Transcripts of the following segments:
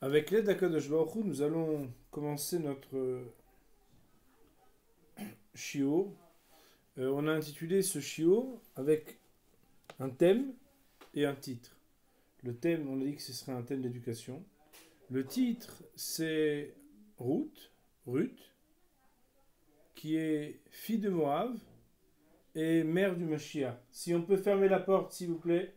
Avec l'aide d'Akadosh Baruch Hu, nous allons commencer notre shiur. On a intitulé ce shiur avec un thème et un titre. Le thème, on a dit que ce serait un thème d'éducation. Le titre, c'est Ruth, qui est fille de Moab et mère du Mashiach. Si on peut fermer la porte, s'il vous plaît.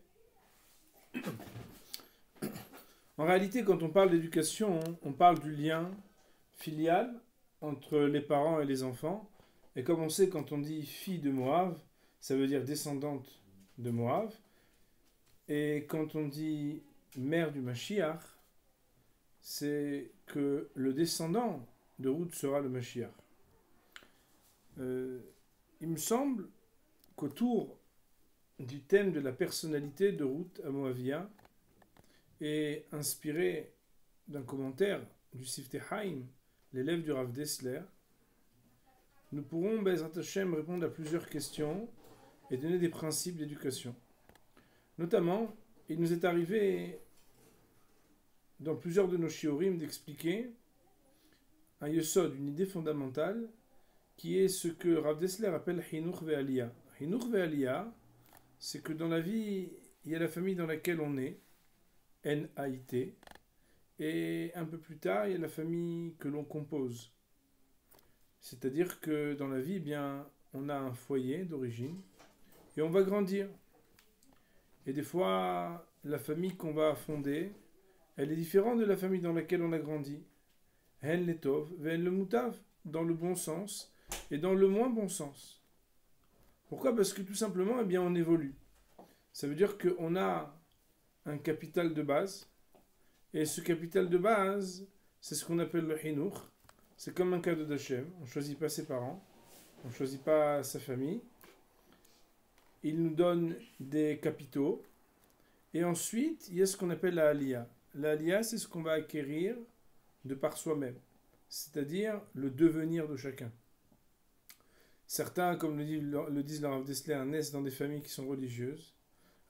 En réalité, quand on parle d'éducation, on parle du lien filial entre les parents et les enfants. Et comme on sait, quand on dit fille de Moab, ça veut dire descendante de Moab. Et quand on dit mère du Mashiach, c'est que le descendant de Ruth sera le Mashiach. Il me semble qu'autour du thème de la personnalité de Ruth à Moavia est inspiré d'un commentaire du Siftei Chaim, l'élève du Rav Dessler. Nous pourrons, Bezrat Hashem, répondre à plusieurs questions et donner des principes d'éducation. Notamment, il nous est arrivé dans plusieurs de nos shiurim d'expliquer un yesod, une idée fondamentale, qui est ce que Rav Dessler appelle Hinuch ve'aliyah. Hinuch ve'aliyah, c'est que dans la vie, il y a la famille dans laquelle on est, N-A-I-T, et un peu plus tard, il y a la famille que l'on compose. C'est-à-dire que dans la vie, eh bien, on a un foyer d'origine, et on va grandir. Et des fois, la famille qu'on va fonder, elle est différente de la famille dans laquelle on a grandi. Hen le tov, ven le mutav, dans le bon sens et dans le moins bon sens. Pourquoi ? Parce que tout simplement, eh bien, on évolue. Ça veut dire qu'on a un capital de base, et ce capital de base, c'est ce qu'on appelle le hinuch. C'est comme un cadeau d'Hachem. On ne choisit pas ses parents, on ne choisit pas sa famille. Il nous donne des capitaux, et ensuite, il y a ce qu'on appelle la aliyah. La aliyah, c'est ce qu'on va acquérir de par soi-même, c'est-à-dire le devenir de chacun. Certains, comme le disent le Rav Dessler, naissent dans des familles qui sont religieuses.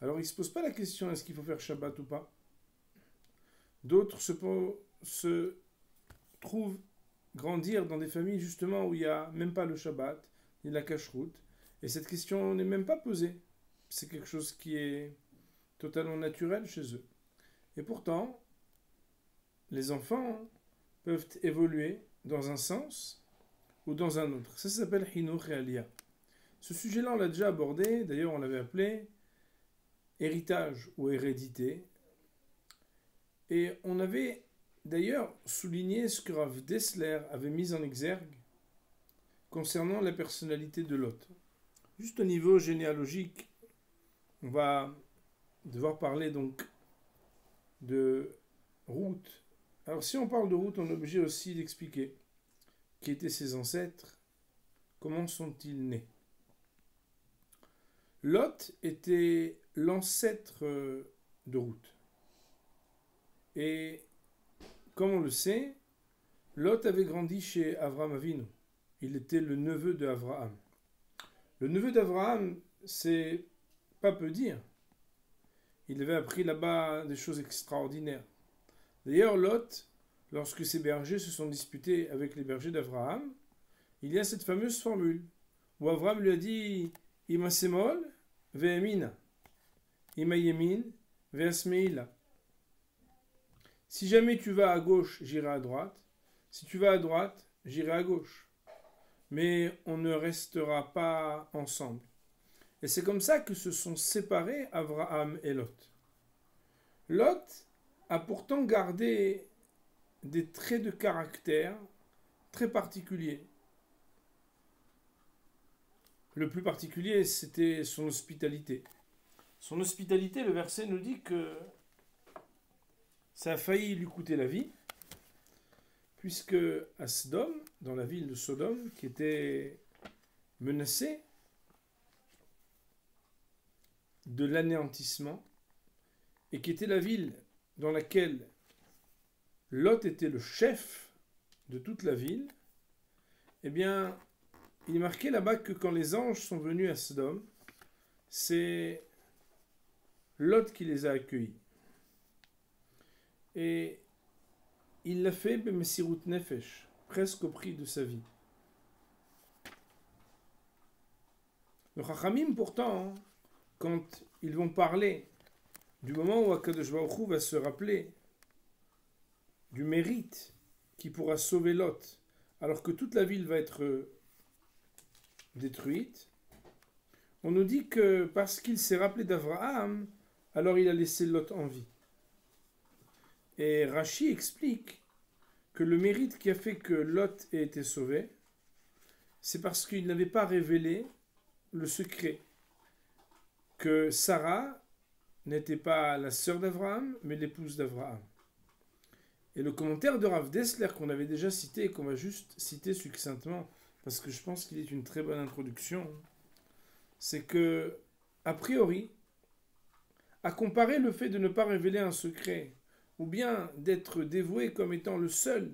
Alors ils ne se posent pas la question est-ce qu'il faut faire Shabbat ou pas. D'autres se trouvent grandir dans des familles justement où il n'y a même pas le Shabbat, ni la cacheroute, et cette question n'est même pas posée. C'est quelque chose qui est totalement naturel chez eux. Et pourtant, les enfants peuvent évoluer dans un sens ou dans un autre. Ça s'appelle Hinuch et Aliyah. Ce sujet-là, on l'a déjà abordé. D'ailleurs, on l'avait appelé héritage ou hérédité. Et on avait d'ailleurs souligné ce que Rav Dessler avait mis en exergue concernant la personnalité de Lot. Juste au niveau généalogique, on va devoir parler donc de Ruth. Alors si on parle de Ruth, on est obligé aussi d'expliquer qui étaient ses ancêtres, comment sont-ils nés. Lot était l'ancêtre de Ruth. Et comme on le sait, Lot avait grandi chez Avraham Avinu. Il était le neveu d'Avraham. Le neveu d'Avraham, c'est pas peu dire. Il avait appris là-bas des choses extraordinaires. D'ailleurs, Lot, lorsque ses bergers se sont disputés avec les bergers d'Avraham, il y a cette fameuse formule où Avraham lui a dit Ima semol ve'emina, Ima yemin ve'asmeila. Si jamais tu vas à gauche, j'irai à droite. Si tu vas à droite, j'irai à gauche. Mais on ne restera pas ensemble. Et c'est comme ça que se sont séparés Avraham et Lot. Lot a pourtant gardé des traits de caractère très particuliers. Le plus particulier, c'était son hospitalité. Son hospitalité, le verset nous dit que ça a failli lui coûter la vie, puisque à Sodome, dans la ville de Sodome, qui était menacée de l'anéantissement, et qui était la ville dans laquelle Lot était le chef de toute la ville, eh bien, il est marqué là-bas que quand les anges sont venus à Sodome, c'est Lot qui les a accueillis. Et il l'a fait b'mesirut nefesh, presque au prix de sa vie. Le Chachamim, pourtant, quand ils vont parler du moment où Akadosh Baruch Hu va se rappeler du mérite qui pourra sauver Lot, alors que toute la ville va être détruite, on nous dit que parce qu'il s'est rappelé d'Abraham, alors il a laissé Lot en vie. Et Rashi explique que le mérite qui a fait que Lot ait été sauvé, c'est parce qu'il n'avait pas révélé le secret que Sarah n'était pas la sœur d'Abraham, mais l'épouse d'Abraham. Et le commentaire de Rav Dessler qu'on avait déjà cité et qu'on va juste citer succinctement, parce que je pense qu'il est une très bonne introduction, c'est que, a priori, à comparer le fait de ne pas révéler un secret, ou bien d'être dévoué comme étant le seul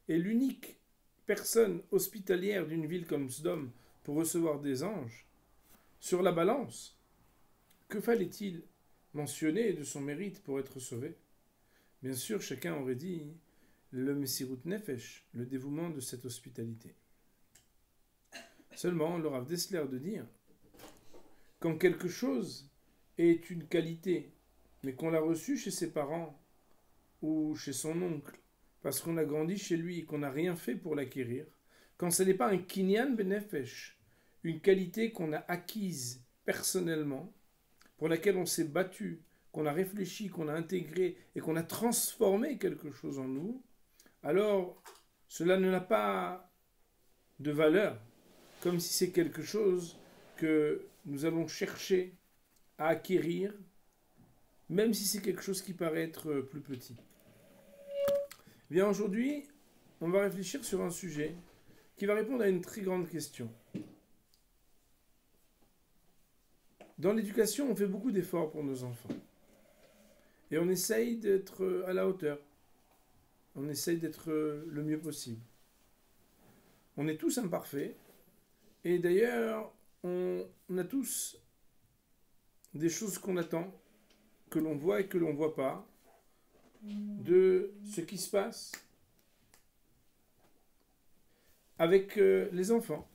et l'unique personne hospitalière d'une ville comme Sodome pour recevoir des anges, sur la balance, que fallait-il mentionner de son mérite pour être sauvé? Bien sûr, chacun aurait dit le Mesirut Nefesh, le dévouement de cette hospitalité. Seulement, le Rav Dessler de dire, quand quelque chose est une qualité, mais qu'on l'a reçu chez ses parents ou chez son oncle, parce qu'on a grandi chez lui et qu'on n'a rien fait pour l'acquérir, quand ce n'est pas un kinyan benefesh, une qualité qu'on a acquise personnellement, pour laquelle on s'est battu, qu'on a réfléchi, qu'on a intégré et qu'on a transformé quelque chose en nous, alors cela n'a pas de valeur, comme si c'est quelque chose que nous allons chercher à acquérir, même si c'est quelque chose qui paraît être plus petit. Bien, aujourd'hui, on va réfléchir sur un sujet qui va répondre à une très grande question. Dans l'éducation, on fait beaucoup d'efforts pour nos enfants. Et on essaye d'être à la hauteur. On essaye d'être le mieux possible. On est tous imparfaits. Et d'ailleurs, on a tous des choses qu'on attend, que l'on voit et que l'on ne voit pas, de ce qui se passe avec les enfants.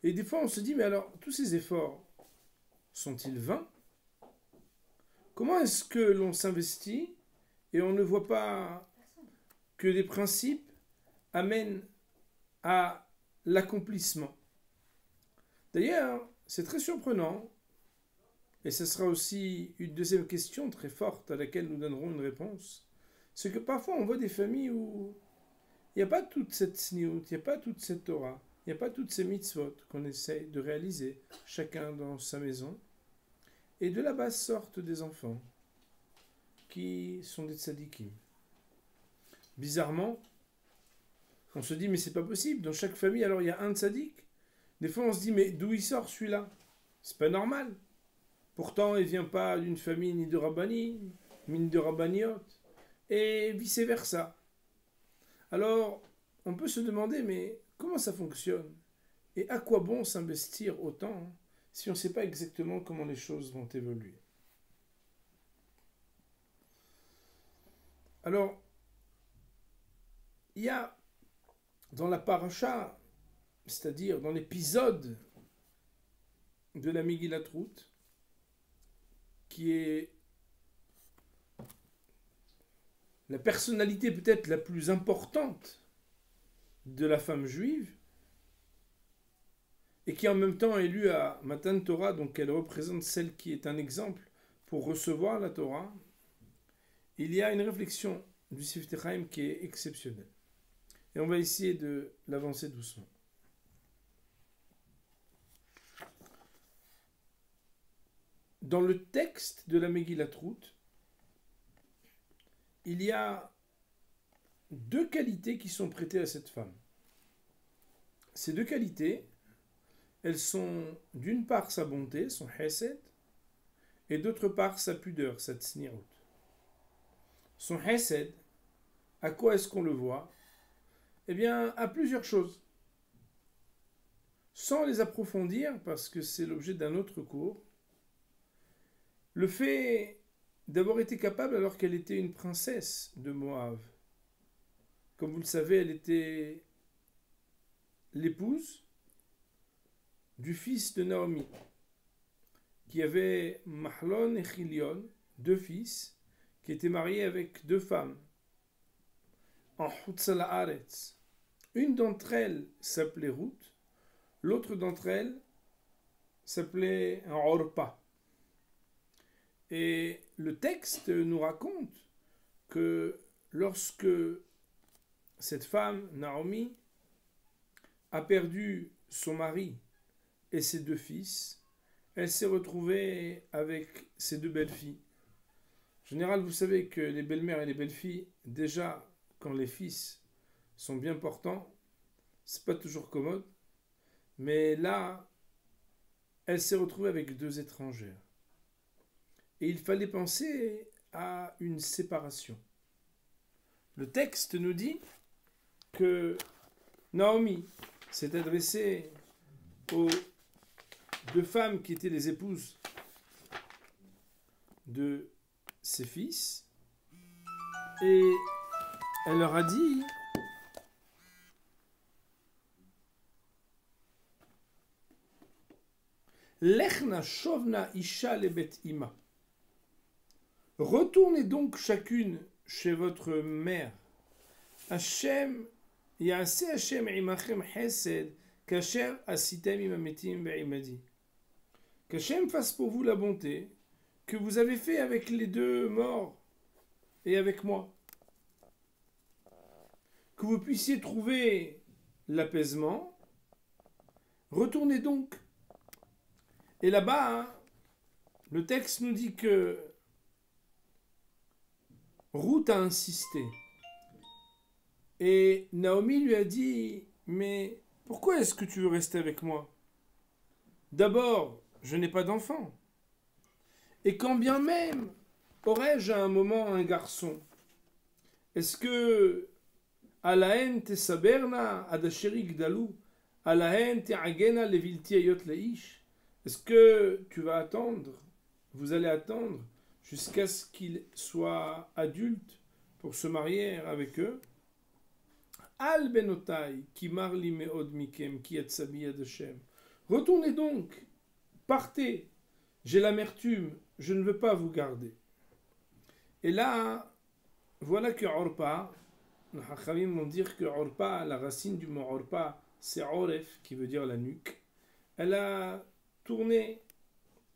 Et des fois, on se dit, mais alors, tous ces efforts, sont-ils vains? Comment est-ce que l'on s'investit et on ne voit pas que des principes amènent à l'accomplissement? D'ailleurs, c'est très surprenant, et ce sera aussi une deuxième question très forte à laquelle nous donnerons une réponse, c'est que parfois on voit des familles où il n'y a pas toute cette sniout, il n'y a pas toute cette Torah, il n'y a pas toutes ces mitzvot qu'on essaie de réaliser, chacun dans sa maison. Et de là-bas sortent des enfants qui sont des tzadikim. Bizarrement, on se dit, mais c'est pas possible. Dans chaque famille, alors il y a un tzadik. Des fois, on se dit, mais d'où il sort celui-là? C'est pas normal. Pourtant, il vient pas d'une famille ni de rabbani, ni de rabbaniot, et vice-versa. Alors, on peut se demander, mais comment ça fonctionne? Et à quoi bon s'investir autant si on ne sait pas exactement comment les choses vont évoluer? Alors, il y a dans la paracha, c'est-à-dire dans l'épisode de la Megillat Ruth, qui est la personnalité peut-être la plus importante de la femme juive, et qui en même temps est lue à Matan Torah, donc elle représente celle qui est un exemple pour recevoir la Torah, il y a une réflexion du Siftei Chaim qui est exceptionnelle. Et on va essayer de l'avancer doucement. Dans le texte de la Megillat Ruth, il y a deux qualités qui sont prêtées à cette femme. Ces deux qualités, elles sont d'une part sa bonté, son hesed, et d'autre part sa pudeur, sa tsnirut. Son hesed, à quoi est-ce qu'on le voit? Eh bien, à plusieurs choses. Sans les approfondir, parce que c'est l'objet d'un autre cours, le fait d'avoir été capable, alors qu'elle était une princesse de Moab, Comme vous le savez, elle était l'épouse du fils de Naomi, qui avait Mahlon et Chilion, deux fils, qui étaient mariés avec deux femmes, en Hutzal Haaretz. Une d'entre elles s'appelait Ruth, l'autre d'entre elles s'appelait Orpa. Et le texte nous raconte que lorsque cette femme, Naomi, a perdu son mari et ses deux fils, elle s'est retrouvée avec ses deux belles-filles. En général, vous savez que les belles-mères et les belles-filles, déjà, quand les fils sont bien portants, c'est pas toujours commode. Mais là, elle s'est retrouvée avec deux étrangères. Et il fallait penser à une séparation. Le texte nous dit que Naomi s'est adressée aux deux femmes qui étaient les épouses de ses fils et elle leur a dit Lechna shovna isha lebet ima. Retournez donc chacune chez votre mère. Hashem ya'aseh Hashem imachem chesed kasher asitem imametim ve'imadi. Qu'Hashem fasse pour vous la bonté que vous avez fait avec les deux morts et avec moi. Que vous puissiez trouver l'apaisement. Retournez donc. Et là-bas, le texte nous dit que Ruth a insisté. Et Naomi lui a dit, mais pourquoi est-ce que tu veux rester avec moi? D'abord, je n'ai pas d'enfant. Et quand bien même aurais-je à un moment un garçon, est-ce que Alahen te saberna adasheri gdalu, Alahen te agena levilti ayot leish? Est-ce que tu vas attendre, vous allez attendre jusqu'à ce qu'il soit adulte pour se marier avec eux? Al benotai ki marli meod mikem ki etsabi adashem. Retournez donc, partez, j'ai l'amertume, je ne veux pas vous garder. Et là, voilà que Orpa, les Hachamim vont dire que Orpa, la racine du mot Orpa, c'est Oref, qui veut dire la nuque. Elle a tourné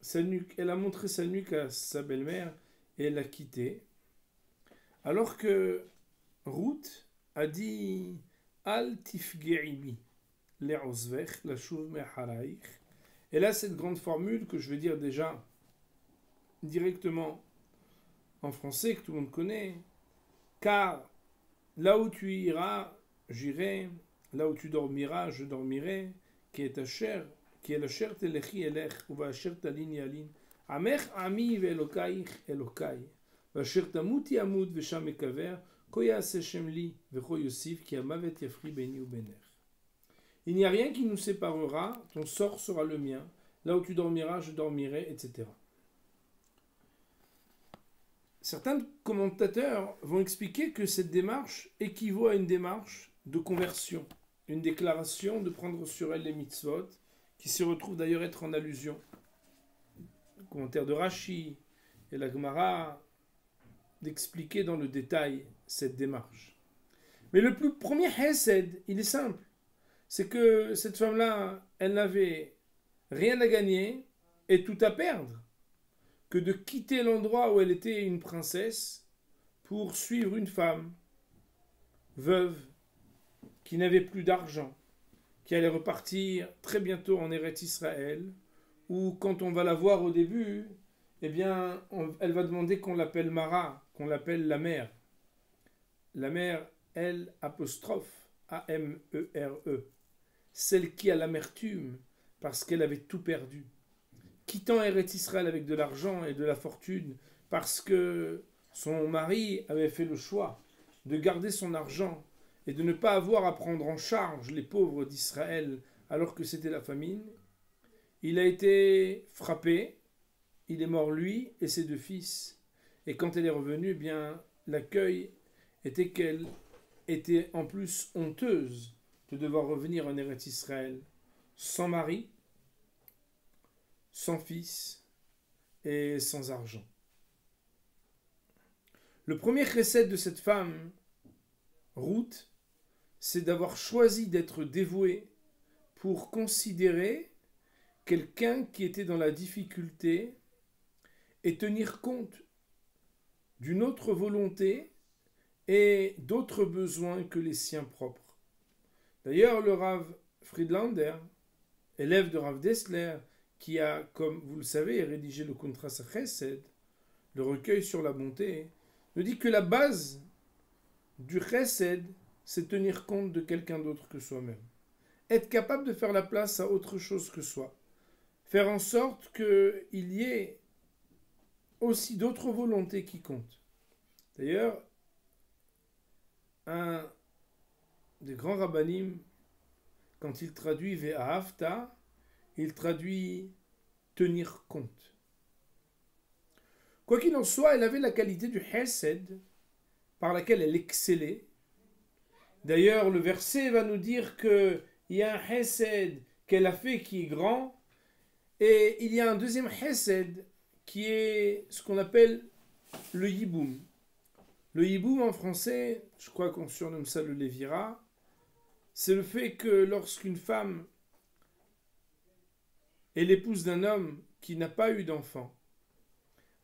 sa nuque, elle a montré sa nuque à sa belle-mère et elle l'a quittée. Alors que Ruth a dit Al tifge'ibi le'ozvech la shuv me'haraich. Et là, cette grande formule que je vais dire déjà directement en français, que tout le monde connaît, car là où tu iras, j'irai, là où tu dormiras, je dormirai, qui est ta chair, qui est la chair telechi elech, ou va asher talin yalin, amech ami ve'elokaich elokai, va asher tamuti amut ve'sham ekaver, ko ya'aseh Shem li, ve'cho yosif, ki amavet yafri beni u bener. Il n'y a rien qui nous séparera, ton sort sera le mien, là où tu dormiras, je dormirai, etc. Certains commentateurs vont expliquer que cette démarche équivaut à une démarche de conversion, une déclaration de prendre sur elle les mitzvot, qui se retrouve d'ailleurs être en allusion. Le commentaire de Rashi et la Gemara d'expliquer dans le détail cette démarche. Mais le plus premier hesed, il est simple. C'est que cette femme-là, elle n'avait rien à gagner et tout à perdre que de quitter l'endroit où elle était une princesse pour suivre une femme veuve qui n'avait plus d'argent, qui allait repartir très bientôt en Eretz Israël, où quand on va la voir au début, eh bien, elle va demander qu'on l'appelle Mara, qu'on l'appelle la mère. La mère, L apostrophe A-M-E-R-E. Celle qui a l'amertume parce qu'elle avait tout perdu. Quittant Eretz Israël avec de l'argent et de la fortune parce que son mari avait fait le choix de garder son argent et de ne pas avoir à prendre en charge les pauvres d'Israël alors que c'était la famine, il a été frappé, il est mort lui et ses deux fils. Et quand elle est revenue, eh bien, l'accueil était qu'elle était en plus honteuse de devoir revenir en Eretz Israël sans mari, sans fils et sans argent. Le premier chesed de cette femme, Ruth, c'est d'avoir choisi d'être dévouée pour considérer quelqu'un qui était dans la difficulté et tenir compte d'une autre volonté et d'autres besoins que les siens propres. D'ailleurs, le Rav Friedlander, élève de Rav Dessler, qui a, comme vous le savez, rédigé le Contras Chesed, le recueil sur la bonté, nous dit que la base du Chesed, c'est tenir compte de quelqu'un d'autre que soi-même. Être capable de faire la place à autre chose que soi. Faire en sorte qu'il y ait aussi d'autres volontés qui comptent. D'ailleurs, un des grands rabbanim, quand il traduit Ve'ahavta, il traduit tenir compte. Quoi qu'il en soit, elle avait la qualité du Hesed, par laquelle elle excellait. D'ailleurs, le verset va nous dire qu'il y a un Hesed qu'elle a fait qui est grand, et il y a un deuxième Hesed qui est ce qu'on appelle le Yiboum. Le Yiboum en français, je crois qu'on surnomme ça le Lévira, c'est le fait que lorsqu'une femme est l'épouse d'un homme qui n'a pas eu d'enfant,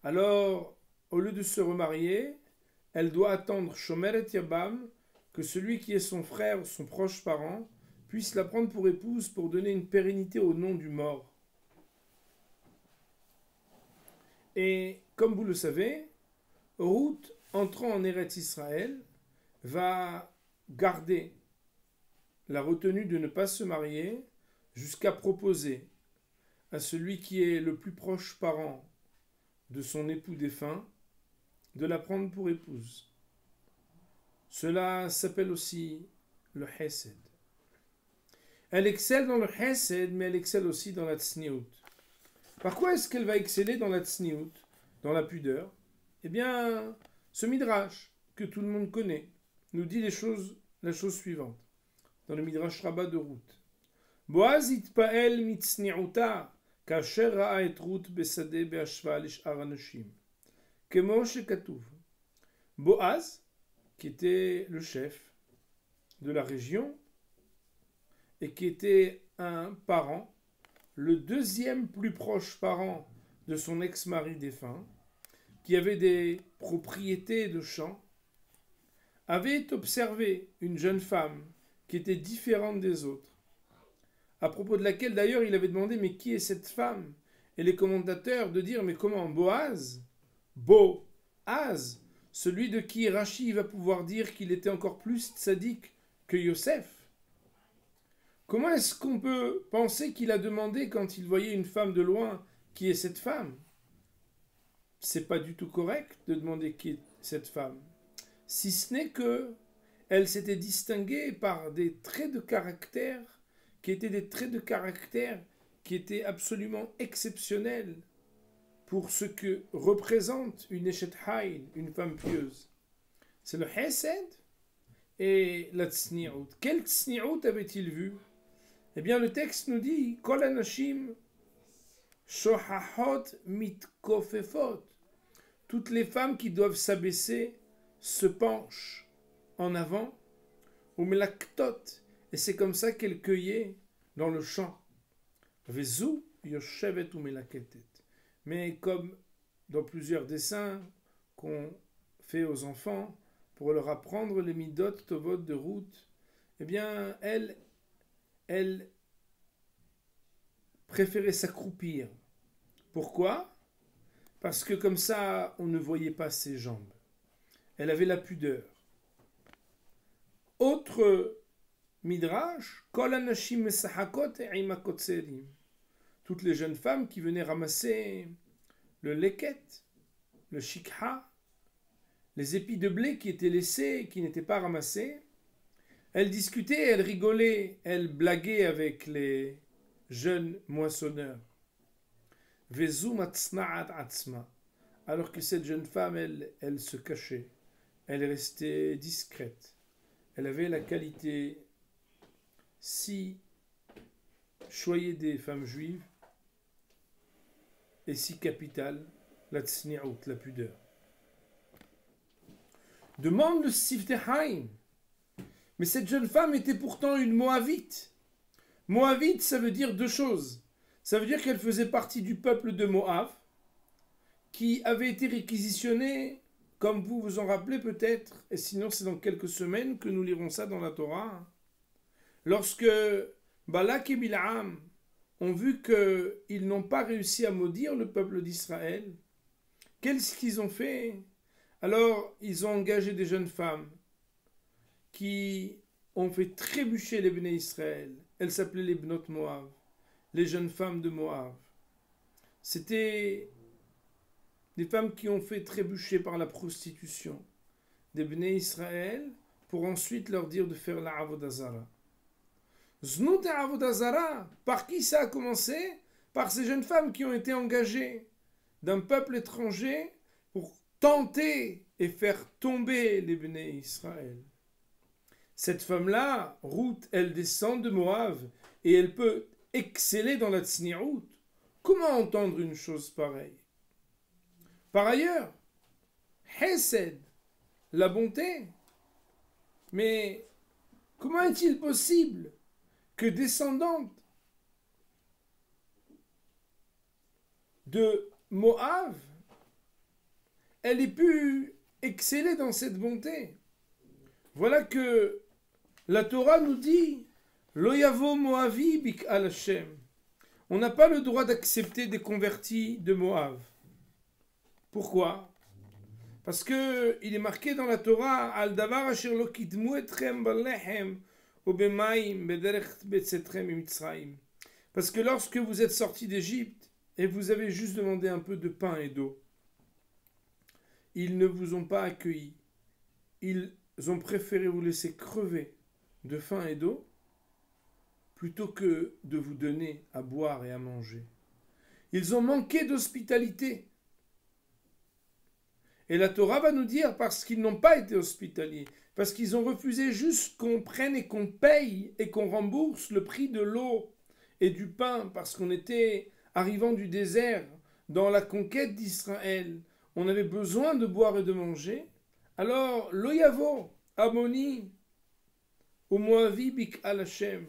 alors, au lieu de se remarier, elle doit attendre Shomeret Yabam, que celui qui est son frère ou son proche parent puisse la prendre pour épouse pour donner une pérennité au nom du mort. Et comme vous le savez, Ruth, entrant en Eretz Israël, va garder la retenue de ne pas se marier jusqu'à proposer à celui qui est le plus proche parent de son époux défunt de la prendre pour épouse. Cela s'appelle aussi le Hesed. Elle excelle dans le Hesed, mais elle excelle aussi dans la Tzniut. Par quoi est-ce qu'elle va exceller dans la Tzniut, dans la pudeur? Eh bien, ce Midrash, que tout le monde connaît, nous dit la chose suivante, dans le Midrash Rabbah de Ruth. Boaz itpael mitzniuta, kasher ra'a et Ruth besadeh be'ashva lish'ar anashim. Kemo shekatuv. Boaz, qui était le chef de la région et qui était un parent, le deuxième plus proche parent de son ex-mari défunt, qui avait des propriétés de champs, avait observé une jeune femme qui était différente des autres, à propos de laquelle d'ailleurs il avait demandé mais qui est cette femme? Et les commentateurs de dire mais comment Boaz, celui de qui Rashi va pouvoir dire qu'il était encore plus tzaddik que Yosef. Comment est-ce qu'on peut penser qu'il a demandé quand il voyait une femme de loin qui est cette femme? C'est pas du tout correct de demander qui est cette femme, si ce n'est que elle s'était distinguée par des traits de caractère qui étaient absolument exceptionnels pour ce que représente une Eshet Haïl, une femme pieuse. C'est le Hesed et la Tzni'ut. Quelle Tzni'ut avait-il vu? Eh bien, le texte nous dit Kol anashim shohahot mitkofefot. Toutes les femmes qui doivent s'abaisser se penchent en avant, ou melaktot, et c'est comme ça qu'elles cueillaient dans le champ. Vezu yoshevet ou melaketet. Mais comme dans plusieurs dessins qu'on fait aux enfants pour leur apprendre les midot tovot de Ruth, eh bien, elle préférait s'accroupir. Pourquoi? Parce que comme ça, on ne voyait pas ses jambes. Elle avait la pudeur. Autre midrash, Kol anashim mesahakot imakot serim. Toutes les jeunes femmes qui venaient ramasser le leket, le shikha, les épis de blé qui étaient laissés, qui n'étaient pas ramassés, elles discutaient, elles rigolaient, elles blaguaient avec les jeunes moissonneurs. Vezu matsna'at atzma. Alors que cette jeune femme, elle se cachait, elle restait discrète, elle avait la qualité si choyée des femmes juives et si capitale, la tsni'out, la pudeur. Demande le Siftei Haim. Mais cette jeune femme était pourtant une Moabite. Moabite, ça veut dire deux choses. Ça veut dire qu'elle faisait partie du peuple de Moab, qui avait été réquisitionné, comme vous vous en rappelez peut-être, et sinon c'est dans quelques semaines que nous lirons ça dans la Torah, lorsque Balak et Bil'am ont vu qu'ils n'ont pas réussi à maudire le peuple d'Israël, qu'est-ce qu'ils ont fait? Alors ils ont engagé des jeunes femmes qui ont fait trébucher les Bnei Israël. Elles s'appelaient les Bnot Moab, les jeunes femmes de Moab. C'était des femmes qui ont fait trébucher par la prostitution des Bnei Israël pour ensuite leur dire de faire la Avodah Zara. Znout et Avodah Zara, par qui ça a commencé? Par ces jeunes femmes qui ont été engagées d'un peuple étranger pour tenter et faire tomber les Bnei Israël. Cette femme-là, Ruth, elle descend de Moab et elle peut exceller dans la tsni'out. Comment entendre une chose pareille? Par ailleurs, Hesed, la bonté. Mais comment est-il possible que descendante de Moab, elle ait pu exceller dans cette bonté? Voilà que la Torah nous dit Lo yavo Moavi bik al Hashem. On n'a pas le droit d'accepter des convertis de Moab. Pourquoi? Parce que il est marqué dans la Torah Al davar asher lo kidmu etchem balechem ou bemaim bederech betzetrem et Mitzrayim. Parce que lorsque vous êtes sortis d'Égypte et vous avez juste demandé un peu de pain et d'eau, ils ne vous ont pas accueillis. Ils ont préféré vous laisser crever de faim et d'eau plutôt que de vous donner à boire et à manger. Ils ont manqué d'hospitalité. Et la Torah va nous dire parce qu'ils n'ont pas été hospitaliers, parce qu'ils ont refusé juste qu'on prenne et qu'on paye et qu'on rembourse le prix de l'eau et du pain, parce qu'on était arrivant du désert dans la conquête d'Israël. On avait besoin de boire et de manger. Alors, lo yavo, Ammoni, ou Moavi bik al Hashem.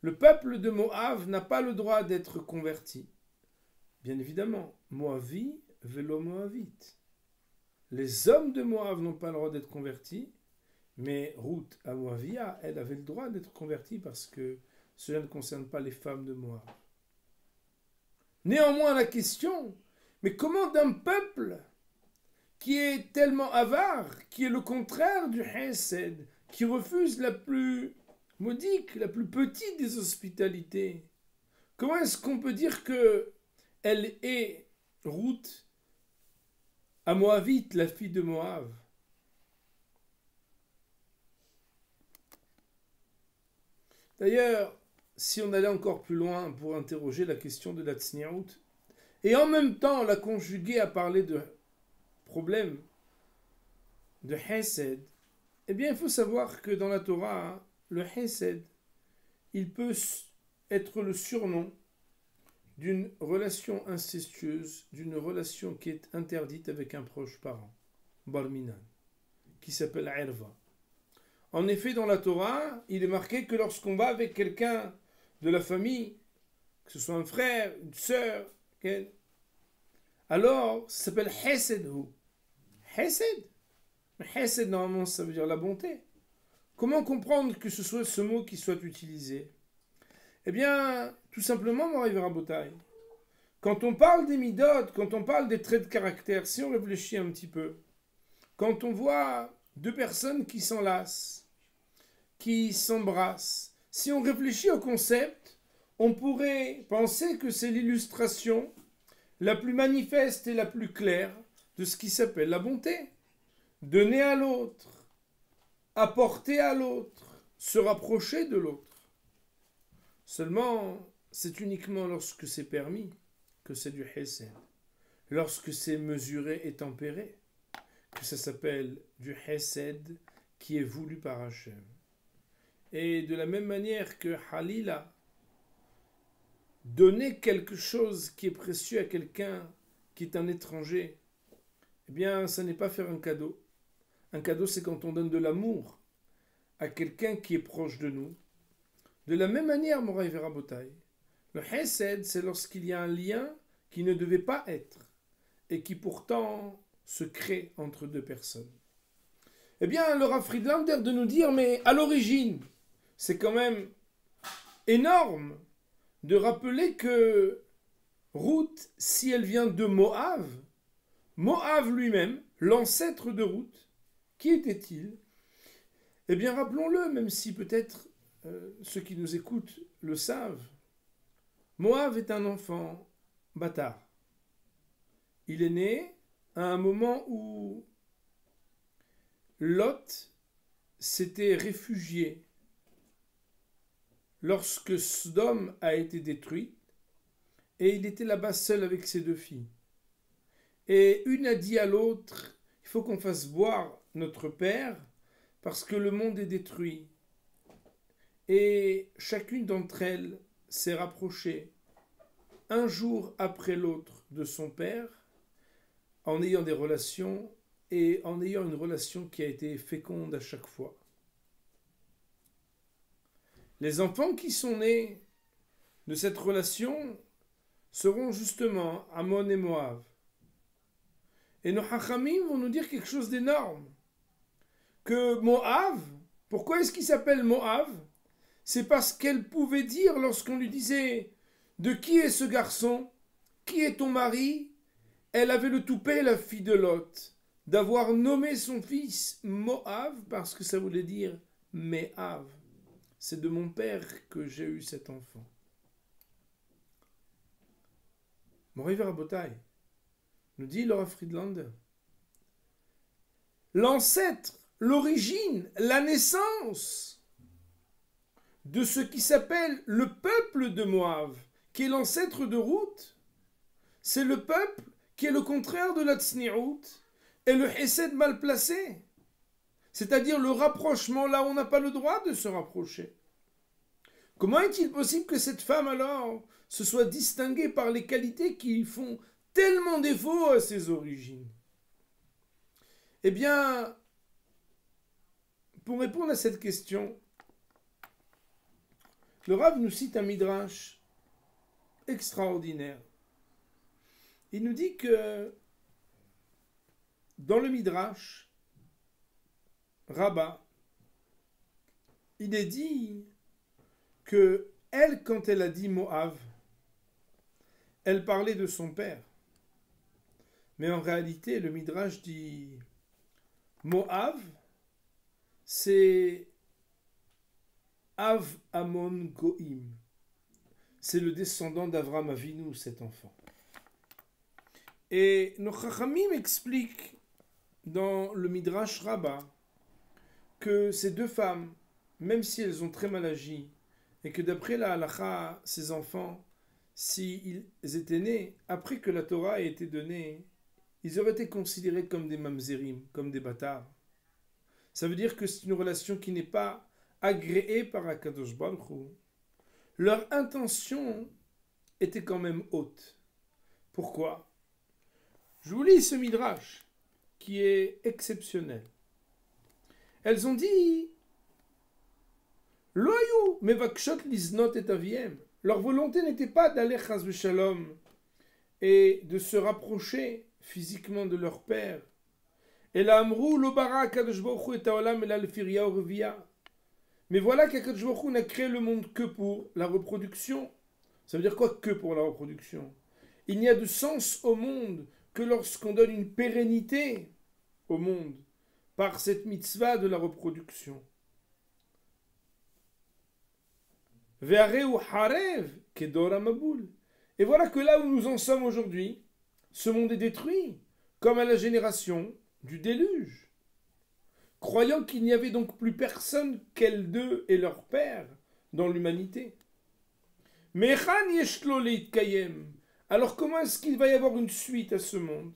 Le peuple de Moab n'a pas le droit d'être converti. Bien évidemment, Moavi velo Moavite. Les hommes de Moab n'ont pas le droit d'être convertis, mais Ruth à Moavia, elle avait le droit d'être convertie parce que cela ne concerne pas les femmes de Moab. Néanmoins, la question, mais comment d'un peuple qui est tellement avare, qui est le contraire du Hesed, qui refuse la plus modique, la plus petite des hospitalités, comment est-ce qu'on peut dire que elle est Ruth à Moabite, la fille de Moab? D'ailleurs, si on allait encore plus loin pour interroger la question de la tsni'out, et en même temps la conjuguer à parler de problème de Hesed, eh bien il faut savoir que dans la Torah, le Hesed, il peut être le surnom d'une relation incestueuse, d'une relation qui est interdite avec un proche parent, Barminan, qui s'appelle Erva. En effet, dans la Torah, il est marqué que lorsqu'on va avec quelqu'un de la famille, que ce soit un frère, une sœur, alors ça s'appelle Hesed. Hesed. Hesed, normalement, ça veut dire la bonté. Comment comprendre que ce soit ce mot qui soit utilisé? Eh bien, tout simplement, Moraï Rabotai, quand on parle des midotes, quand on parle des traits de caractère, si on réfléchit un petit peu, quand on voit deux personnes qui s'enlacent, qui s'embrassent, si on réfléchit au concept, on pourrait penser que c'est l'illustration la plus manifeste et la plus claire de ce qui s'appelle la bonté. Donner à l'autre, apporter à l'autre, se rapprocher de l'autre. Seulement, c'est uniquement lorsque c'est permis que c'est du Hesed. Lorsque c'est mesuré et tempéré, que ça s'appelle du Hesed qui est voulu par Hachem. Et de la même manière que Halila, donner quelque chose qui est précieux à quelqu'un qui est un étranger, eh bien, ça n'est pas faire un cadeau. Un cadeau, c'est quand on donne de l'amour à quelqu'un qui est proche de nous. De la même manière, Moraï Verabotai, le Hesed, c'est lorsqu'il y a un lien qui ne devait pas être et qui pourtant se crée entre deux personnes. Eh bien, le Rav Friedlander de nous dire, mais à l'origine, c'est quand même énorme de rappeler que Ruth, si elle vient de Moab, Moab lui-même, l'ancêtre de Ruth, qui était-il? Eh bien, rappelons-le, même si peut-être ceux qui nous écoutent le savent, Moab est un enfant bâtard. Il est né à un moment où Lot s'était réfugié lorsque Sodome a été détruit, et il était là-bas seul avec ses deux filles. Et une a dit à l'autre, il faut qu'on fasse boire notre père parce que le monde est détruit. Et chacune d'entre elles s'est rapprochée un jour après l'autre de son père en ayant des relations et en ayant une relation qui a été féconde à chaque fois. Les enfants qui sont nés de cette relation seront justement Ammon et Moab. Et nos Hachamim vont nous dire quelque chose d'énorme. Que Moab, pourquoi est-ce qu'il s'appelle Moab? C'est parce qu'elle pouvait dire lorsqu'on lui disait « De qui est ce garçon? Qui est ton mari ?» Elle avait le toupet, la fille de Lot, d'avoir nommé son fils Moab parce que ça voulait dire « Méav ». C'est de mon père que j'ai eu cet enfant. Moraï Verabotai nous dit Laura Friedlander. L'ancêtre, l'origine, la naissance de ce qui s'appelle le peuple de Moab, qui est l'ancêtre de Ruth, c'est le peuple qui est le contraire de la Tsni'ut et le Hesed mal placé. C'est-à-dire le rapprochement là où on n'a pas le droit de se rapprocher. Comment est-il possible que cette femme alors se soit distinguée par les qualités qui font tellement défaut à ses origines? Eh bien, pour répondre à cette question, le Rav nous cite un midrash extraordinaire. Il nous dit que dans le midrash, Rabbah, il est dit que elle, quand elle a dit Moab, elle parlait de son père. Mais en réalité, le midrash dit Moab, c'est Av Amon Goïm. C'est le descendant d'Avram Avinu, cet enfant. Et nos Chachamim expliquent dans le Midrash Rabbah que ces deux femmes, même si elles ont très mal agi, et que d'après la halakha, ces enfants, s'ils étaient nés après que la Torah ait été donnée, ils auraient été considérés comme des mamzerim, comme des bâtards. Ça veut dire que c'est une relation qui n'est pas agréée par Akadosh Baruch Hu. Leur intention était quand même haute. Pourquoi? Je vous lis ce midrash qui est exceptionnel. Elles ont dit Loyou, mevakshot liznot et aviem. Leur volonté n'était pas d'aller chas v'shalom et de se rapprocher physiquement de leur père. Et la amrou lo bara kadosh baruch hu et haolam el alfiria orvia. Mais voilà qu'Akadosh Baruch Hu n'a créé le monde que pour la reproduction. Ça veut dire quoi que pour la reproduction? Il n'y a de sens au monde que lorsqu'on donne une pérennité au monde par cette mitzvah de la reproduction. Ve'areu harev kedora maboul. Et voilà que là où nous en sommes aujourd'hui, ce monde est détruit, comme à la génération du déluge. Croyant qu'il n'y avait donc plus personne qu'elles deux et leur père dans l'humanité. Mais alors comment est-ce qu'il va y avoir une suite à ce monde?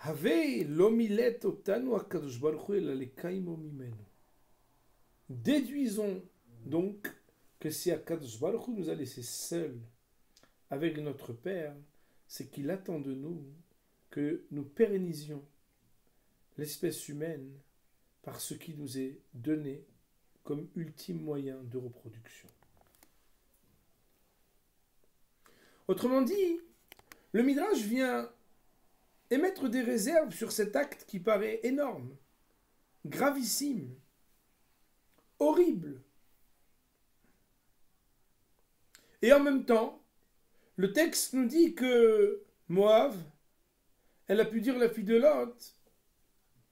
Have lo milet otanu hakadosh baruch hu ela lekaymo mimenu. Déduisons donc que si Akadosh Baruch Hu nous a laissés seuls avec notre Père, c'est qu'il attend de nous que nous pérennisions l'espèce humaine par ce qui nous est donné comme ultime moyen de reproduction. Autrement dit, le Midrash vient émettre des réserves sur cet acte qui paraît énorme, gravissime, horrible. Et en même temps, le texte nous dit que Moab, elle a pu dire la fille de Lot,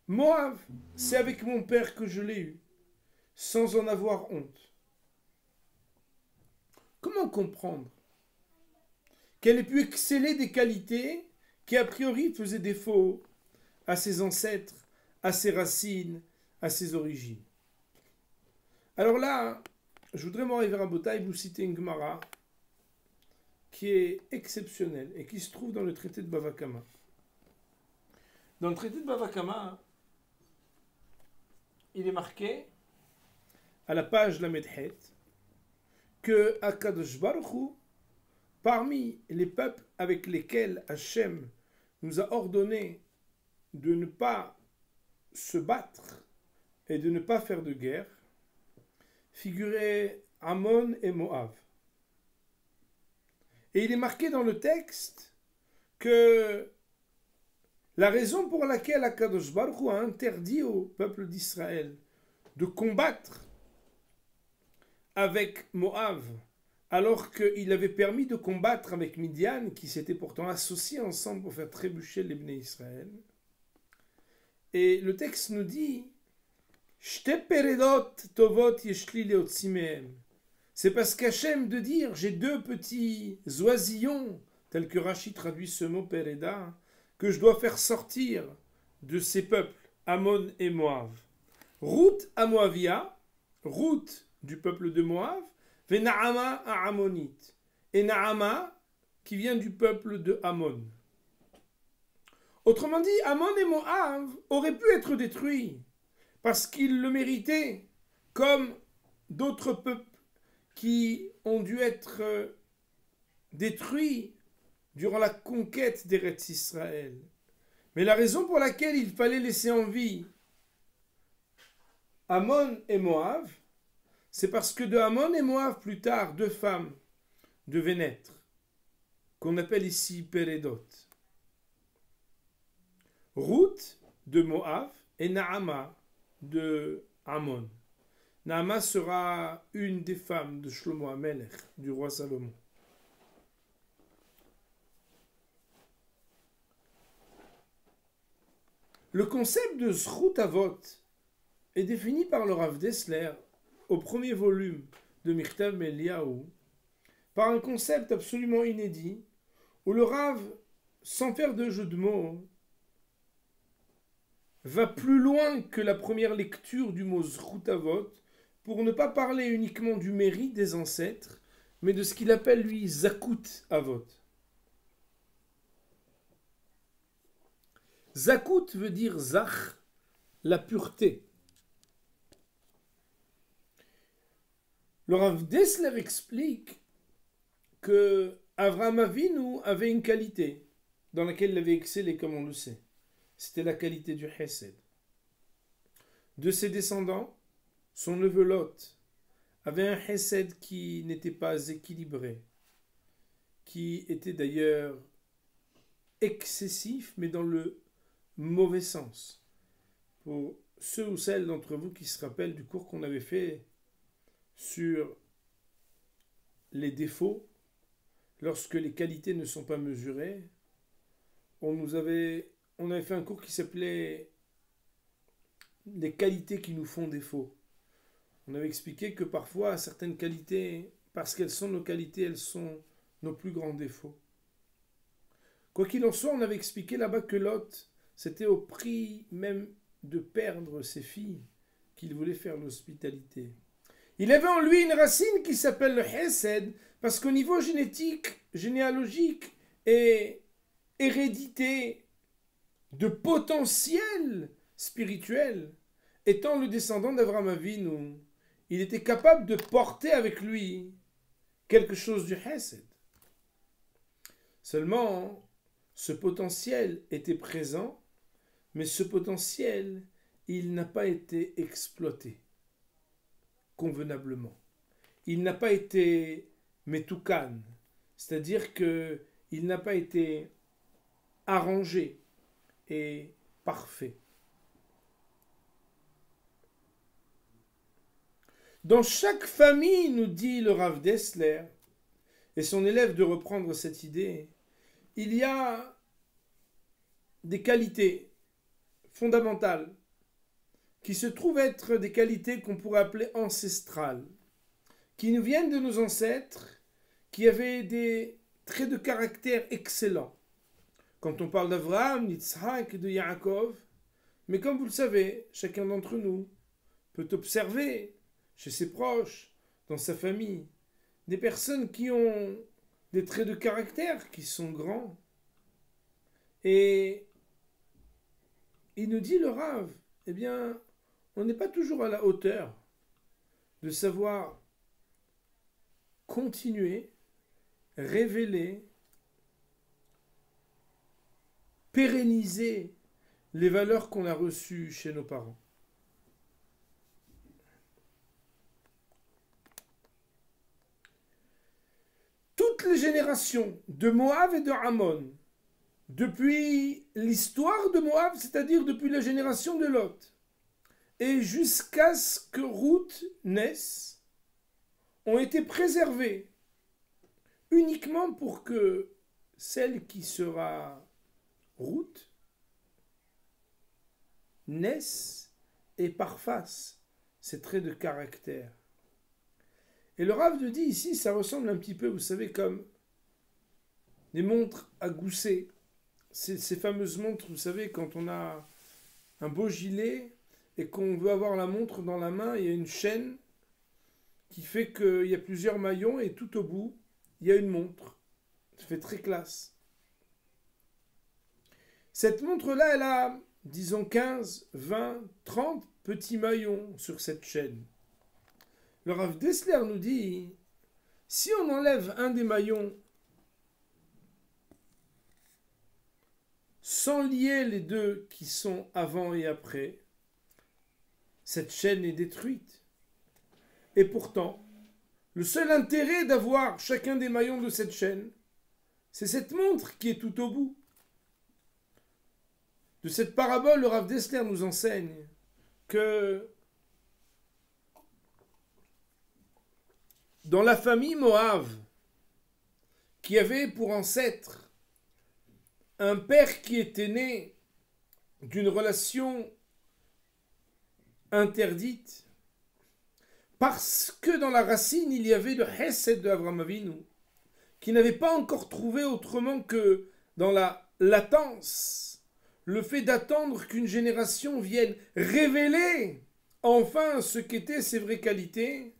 Moab, c'est avec mon père que je l'ai eu, sans en avoir honte. Comment comprendre qu'elle ait pu exceller des qualités qui a priori faisaient défaut à ses ancêtres, à ses racines, à ses origines? Alors là, je voudrais m'en arriver à Botaï, vous citer une Gemara qui est exceptionnelle et qui se trouve dans le traité de Bava Kama. Dans le traité de Bava Kama, il est marqué à la page Lamedhet que Akadosh Baruch Hu, parmi les peuples avec lesquels Hachem nous a ordonné de ne pas se battre et de ne pas faire de guerre, figuraient Ammon et Moab. Et il est marqué dans le texte que la raison pour laquelle Akadosh Baruch Hu a interdit au peuple d'Israël de combattre avec Moab, alors qu'il avait permis de combattre avec Midian, qui s'étaient pourtant associés ensemble pour faire trébucher les Bnei Israël. Et le texte nous dit c'est parce qu'Hachem de dire j'ai deux petits oisillons, tel que Rashi traduit ce mot Pereda, que je dois faire sortir de ces peuples, Ammon et Moab. Ruth à Moavia, Ruth du peuple de Moab, et Naama à Ammonite. Et Naama qui vient du peuple de Ammon. Autrement dit, Ammon et Moab auraient pu être détruits parce qu'ils le méritaient, comme d'autres peuples qui ont dû être détruits durant la conquête d'Eretz Israël. Mais la raison pour laquelle il fallait laisser en vie Ammon et Moab, c'est parce que de Ammon et Moab, plus tard, deux femmes devaient naître, qu'on appelle ici Pérédot. Ruth de Moab et Naama de Ammon. Naama sera une des femmes de Shlomo HaMelech, du roi Salomon. Le concept de Zchut Avot est défini par le Rav Dessler au premier volume de Michtav Eliyahu par un concept absolument inédit où le Rav, sans faire de jeu de mots, va plus loin que la première lecture du mot Zchut Avot pour ne pas parler uniquement du mérite des ancêtres, mais de ce qu'il appelle lui Zakut Avot. Zakut veut dire Zach, la pureté. Le Rav Dessler explique que Avraham Avinu avait une qualité dans laquelle il avait excellé, comme on le sait. C'était la qualité du Hesed. De ses descendants, son neveu Lot avait un Hesed qui n'était pas équilibré, qui était d'ailleurs excessif, mais dans le mauvais sens. Pour ceux ou celles d'entre vous qui se rappellent du cours qu'on avait fait sur les défauts, lorsque les qualités ne sont pas mesurées, on avait fait un cours qui s'appelait les qualités qui nous font défaut. On avait expliqué que parfois certaines qualités, parce qu'elles sont nos qualités, elles sont nos plus grands défauts. Quoi qu'il en soit, on avait expliqué là-bas que Lot, c'était au prix même de perdre ses filles qu'il voulait faire l'hospitalité. Il avait en lui une racine qui s'appelle le Hesed, parce qu'au niveau génétique, généalogique et hérédité, de potentiel spirituel, étant le descendant d'Avraham Avinu, il était capable de porter avec lui quelque chose du Hesed. Seulement, ce potentiel était présent, mais ce potentiel, il n'a pas été exploité convenablement. Il n'a pas été metoukan, c'est-à-dire qu'il n'a pas été arrangé et parfait. Dans chaque famille, nous dit le Rav Dessler, et son élève de reprendre cette idée, il y a des qualités fondamentales qui se trouvent être des qualités qu'on pourrait appeler ancestrales, qui nous viennent de nos ancêtres, qui avaient des traits de caractère excellents. Quand on parle d'Avraham, d'Yitzhak et de Yaakov, mais comme vous le savez, chacun d'entre nous peut observer chez ses proches, dans sa famille, des personnes qui ont des traits de caractère qui sont grands. Et il nous dit le Rav, eh bien, on n'est pas toujours à la hauteur de savoir continuer, révéler, pérenniser les valeurs qu'on a reçues chez nos parents. Toutes les générations de Moab et de Ammon, depuis l'histoire de Moab, c'est-à-dire depuis la génération de Lot, et jusqu'à ce que Ruth naisse, ont été préservées uniquement pour que celle qui sera Ruth naisse et parfasse ses traits de caractère. Et le Rav dit ici, ça ressemble un petit peu, vous savez, comme des montres à gousset. Ces fameuses montres, vous savez, quand on a un beau gilet et qu'on veut avoir la montre dans la main, il y a une chaîne qui fait qu'il y a plusieurs maillons et tout au bout, il y a une montre. Ça fait très classe. Cette montre-là, elle a, disons, 15, 20, 30 petits maillons sur cette chaîne. Le Rav Dessler nous dit, si on enlève un des maillons sans lier les deux qui sont avant et après, cette chaîne est détruite. Et pourtant, le seul intérêt d'avoir chacun des maillons de cette chaîne, c'est cette montre qui est tout au bout. De cette parabole, le Rav Dessler nous enseigne que dans la famille Moab, qui avait pour ancêtre un père qui était né d'une relation interdite, parce que dans la racine, il y avait le Hesed de Avraham Avinu, qui n'avait pas encore trouvé autrement que dans la latence, le fait d'attendre qu'une génération vienne révéler enfin ce qu'étaient ses vraies qualités.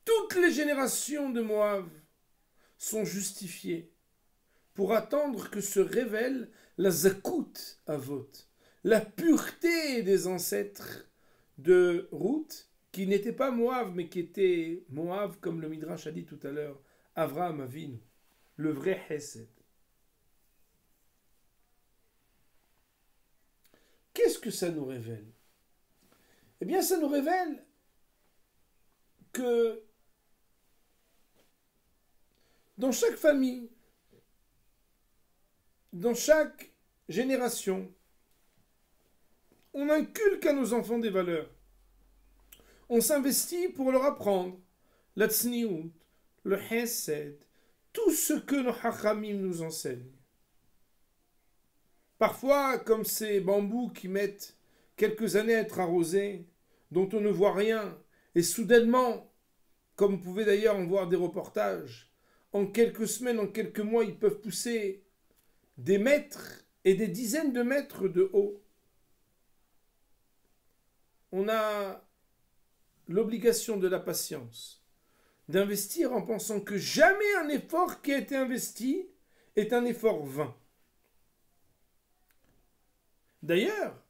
Toutes les générations de Moab sont justifiées pour attendre que se révèle la Zakut Avot, la pureté des ancêtres de Ruth, qui n'était pas Moab, mais qui était Moab, comme le Midrash a dit tout à l'heure, Avraham Avinu, le vrai Hesed. Qu'est-ce que ça nous révèle? Eh bien, ça nous révèle que dans chaque famille, dans chaque génération, on inculque à nos enfants des valeurs. On s'investit pour leur apprendre la tzniut, le hesed, tout ce que nos hachamim nous enseignent. Parfois, comme ces bambous qui mettent quelques années à être arrosés, dont on ne voit rien, et soudainement, comme vous pouvez d'ailleurs en voir des reportages, en quelques semaines, en quelques mois, ils peuvent pousser des mètres et des dizaines de mètres de haut. On a l'obligation de la patience, d'investir en pensant que jamais un effort qui a été investi est un effort vain. D'ailleurs,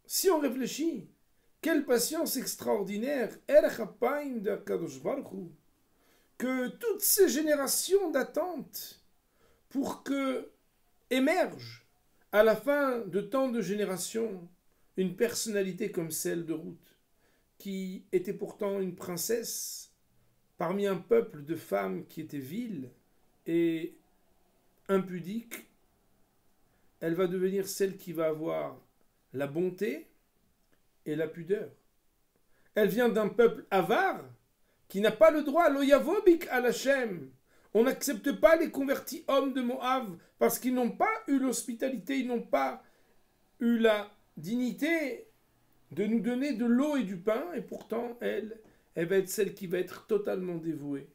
si on réfléchit, quelle patience extraordinaire, que toutes ces générations d'attente pour que émerge à la fin de tant de générations une personnalité comme celle de Ruth, qui était pourtant une princesse parmi un peuple de femmes qui étaient viles et impudiques. Elle va devenir celle qui va avoir la bonté et la pudeur. Elle vient d'un peuple avare qui n'a pas le droit, l'oyavobik à l'Hachem. On n'accepte pas les convertis hommes de Moab parce qu'ils n'ont pas eu l'hospitalité, ils n'ont pas eu la dignité de nous donner de l'eau et du pain, et pourtant elle va être celle qui va être totalement dévouée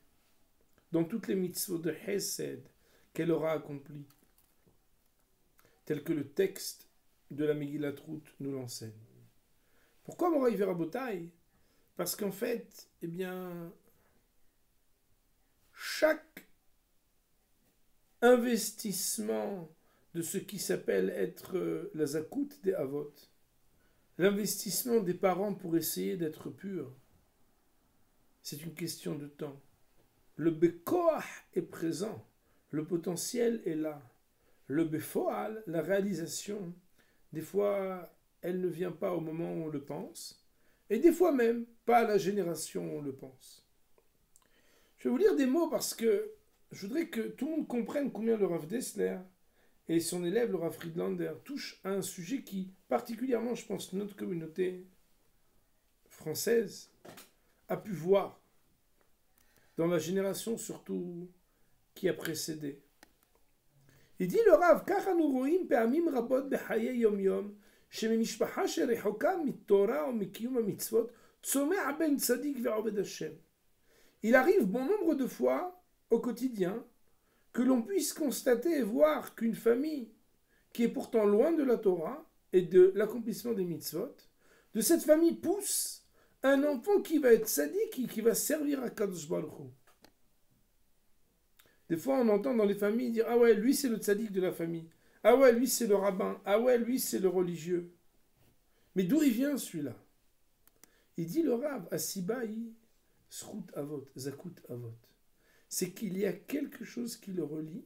dans toutes les mitzvot de Hesed qu'elle aura accomplies, tel que le texte de la Megillat Ruth nous l'enseigne. Pourquoi Moraï Verabotai? Parce qu'en fait, eh bien, chaque investissement de ce qui s'appelle être la zakout des avot, l'investissement des parents pour essayer d'être purs, c'est une question de temps. Le bekoah est présent, le potentiel est là. Le befoal, la réalisation, des fois, elle ne vient pas au moment où on le pense, et des fois même, pas à la génération où on le pense. Je vais vous lire des mots parce que je voudrais que tout le monde comprenne combien le Rav Dessler et son élève, le Rav Friedlander, touchent à un sujet qui, particulièrement, je pense, notre communauté française a pu voir dans la génération surtout qui a précédé. Il dit le Rav, car nous voyons פעמים רבות בחיי יום-יום, שממשפחה שרחוקה מתורה ומקיום המצוות, צומח בן צדיק ועובד השם. Il arrive bon nombre de fois au quotidien que l'on puisse constater et voir qu'une famille qui est pourtant loin de la Torah et de l'accomplissement des mitzvot, de cette famille pousse un enfant qui va être sadique et qui va servir à Kadosh Baruch Hu. Des fois, on entend dans les familles dire « Ah ouais, lui c'est le tzaddik de la famille. Ah ouais, lui c'est le rabbin. Ah ouais, lui c'est le religieux. » Mais d'où il vient celui-là? Il dit le Rav, Asibaï, Srut Avot, Zakut Avot. C'est qu'il y a quelque chose qui le relie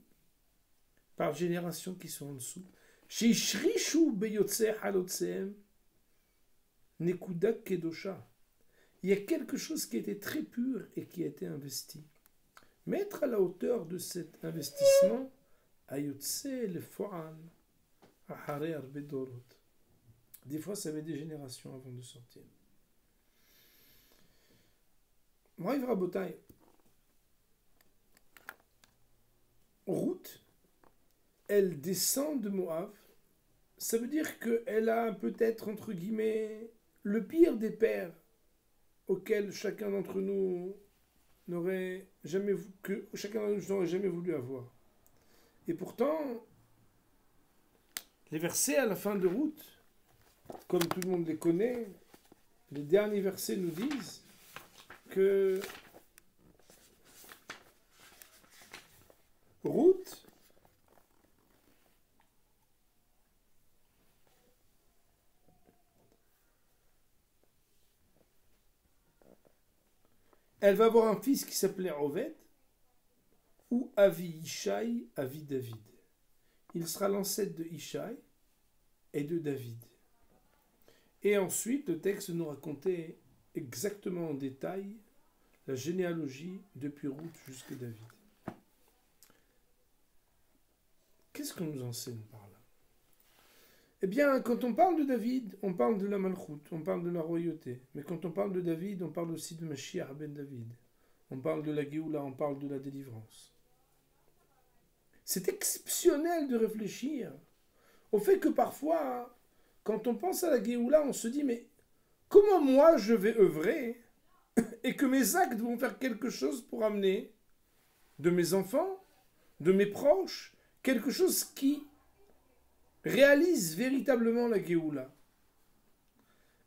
par générations qui sont en dessous. Sheishrishu beyotse halotseem, nekudak kedosha. Il y a quelque chose qui était très pur et qui a été investi. Mettre à la hauteur de cet investissement, ayotse le fo'an, ahare arbe dorot. Des fois, ça met des générations avant de sortir. Moïse Rabotai, Ruth, elle descend de Moab. Ça veut dire qu'elle a peut-être, entre guillemets, le pire des pères auquel chacun d'entre nous n'aurait jamais voulu avoir. Et pourtant, les versets à la fin de Ruth, comme tout le monde les connaît, les derniers versets nous disent que Ruth elle va avoir un fils qui s'appelait Oved, ou Avi Ishaï, Avi David. Il sera l'ancêtre de Ishaï et de David. Et ensuite, le texte nous racontait exactement en détail la généalogie depuis Ruth jusqu'à David. Qu'est-ce qu'on nous enseigne par là? Eh bien, quand on parle de David, on parle de la Malchut, on parle de la royauté. Mais quand on parle de David, on parle aussi de Mashiach ben David. On parle de la Géoula, on parle de la délivrance. C'est exceptionnel de réfléchir au fait que parfois, quand on pense à la Géoula, on se dit, mais comment moi je vais œuvrer et que mes actes vont faire quelque chose pour amener de mes enfants, de mes proches, quelque chose qui réalise véritablement la Géoula?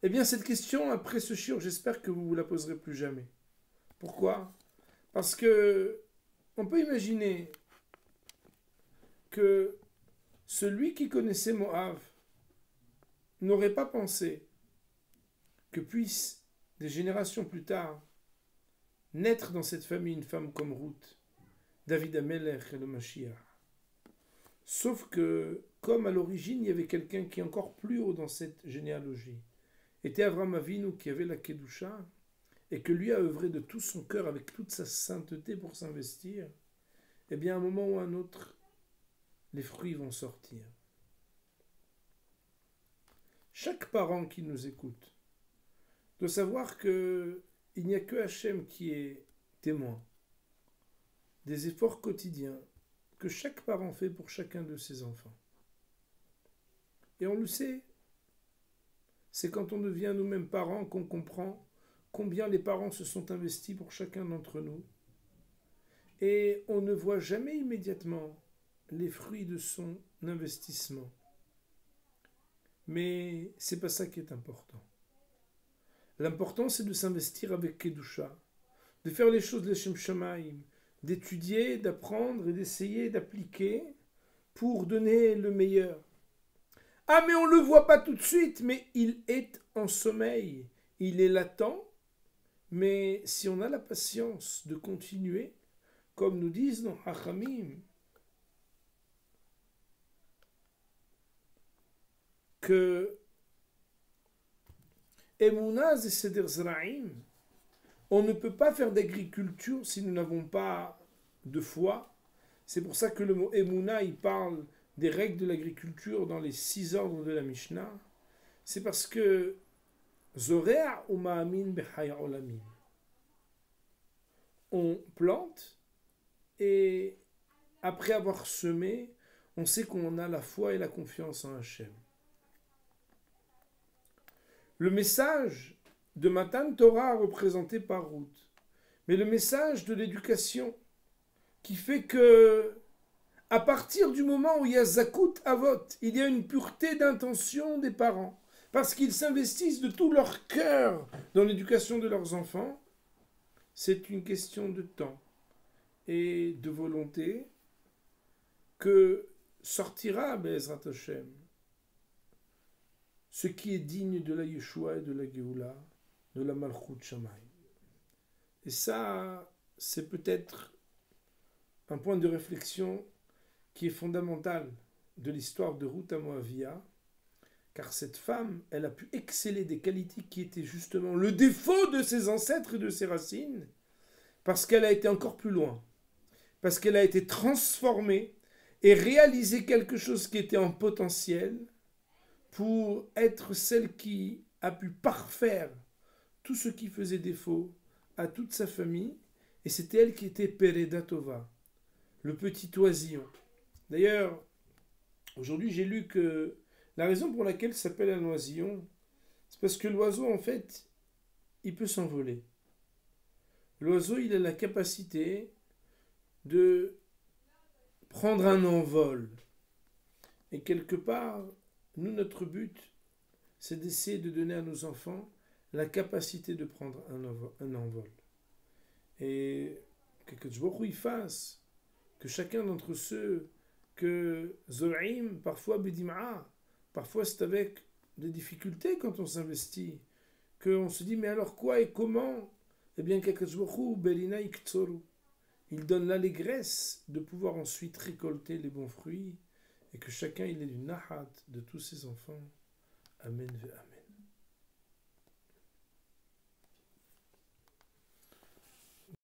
Eh bien, cette question, après ce shiur, j'espère que vous ne vous la poserez plus jamais. Pourquoi? Parce que on peut imaginer que celui qui connaissait Moab n'aurait pas pensé que puisse, des générations plus tard, naître dans cette famille une femme comme Ruth, David Amelech et le Mashiach. Sauf que, comme à l'origine, il y avait quelqu'un qui est encore plus haut dans cette généalogie, était Avraham Avinu qui avait la Kedusha, et que lui a œuvré de tout son cœur avec toute sa sainteté pour s'investir, eh bien, à un moment ou à un autre, les fruits vont sortir. Chaque parent qui nous écoute doit savoir qu'il n'y a que Hachem qui est témoin des efforts quotidiens que chaque parent fait pour chacun de ses enfants. Et on le sait, c'est quand on devient nous-mêmes parents qu'on comprend combien les parents se sont investis pour chacun d'entre nous. Et on ne voit jamais immédiatement les fruits de son investissement. Mais c'est pas ça qui est important. L'important, c'est de s'investir avec Kedusha, de faire les choses Leshem Shamaim, d'étudier, d'apprendre et d'essayer d'appliquer pour donner le meilleur. Ah, mais on ne le voit pas tout de suite, mais il est en sommeil, il est latent, mais si on a la patience de continuer, comme nous disent nos Hachamim, que Emunah et Seder Zraim, on ne peut pas faire d'agriculture si nous n'avons pas de foi. C'est pour ça que le mot Emunah, il parle des règles de l'agriculture dans les 6 ordres de la Mishnah. C'est parce que Zorea ou Ma'amin Bechaya Olamim. On plante et après avoir semé, on sait qu'on a la foi et la confiance en Hachem. Le message de Matan Torah représenté par Ruth, mais le message de l'éducation qui fait que à partir du moment où il y a Zakut Avot, il y a une pureté d'intention des parents, parce qu'ils s'investissent de tout leur cœur dans l'éducation de leurs enfants, c'est une question de temps et de volonté que sortira Be'ezrat Hashem ce qui est digne de la Yeshua et de la Géoula, de la Malchut Shamayim. Et ça, c'est peut-être un point de réflexion qui est fondamental de l'histoire de Ruth Moavia, car cette femme, elle a pu exceller des qualités qui étaient justement le défaut de ses ancêtres et de ses racines, parce qu'elle a été encore plus loin, parce qu'elle a été transformée et réalisé quelque chose qui était en potentiel, pour être celle qui a pu parfaire tout ce qui faisait défaut à toute sa famille, et c'était elle qui était Pereda Tova, le petit oisillon. D'ailleurs, aujourd'hui j'ai lu que la raison pour laquelle ça s'appelle un oisillon, c'est parce que l'oiseau, en fait, il peut s'envoler. L'oiseau, il a la capacité de prendre un envol. Et quelque part, nous, notre but, c'est d'essayer de donner à nos enfants la capacité de prendre un envol. Et que Tzbochou y fasse, que chacun d'entre ceux que Zoraim, parfois Bedim'a, parfois c'est avec des difficultés quand on s'investit, qu'on se dit mais alors quoi et comment? Eh bien, Tzbochou, Belina Iktsoru, il donne l'allégresse de pouvoir ensuite récolter les bons fruits, et que chacun il ait du nahat de tous ses enfants. Amen ve Amen.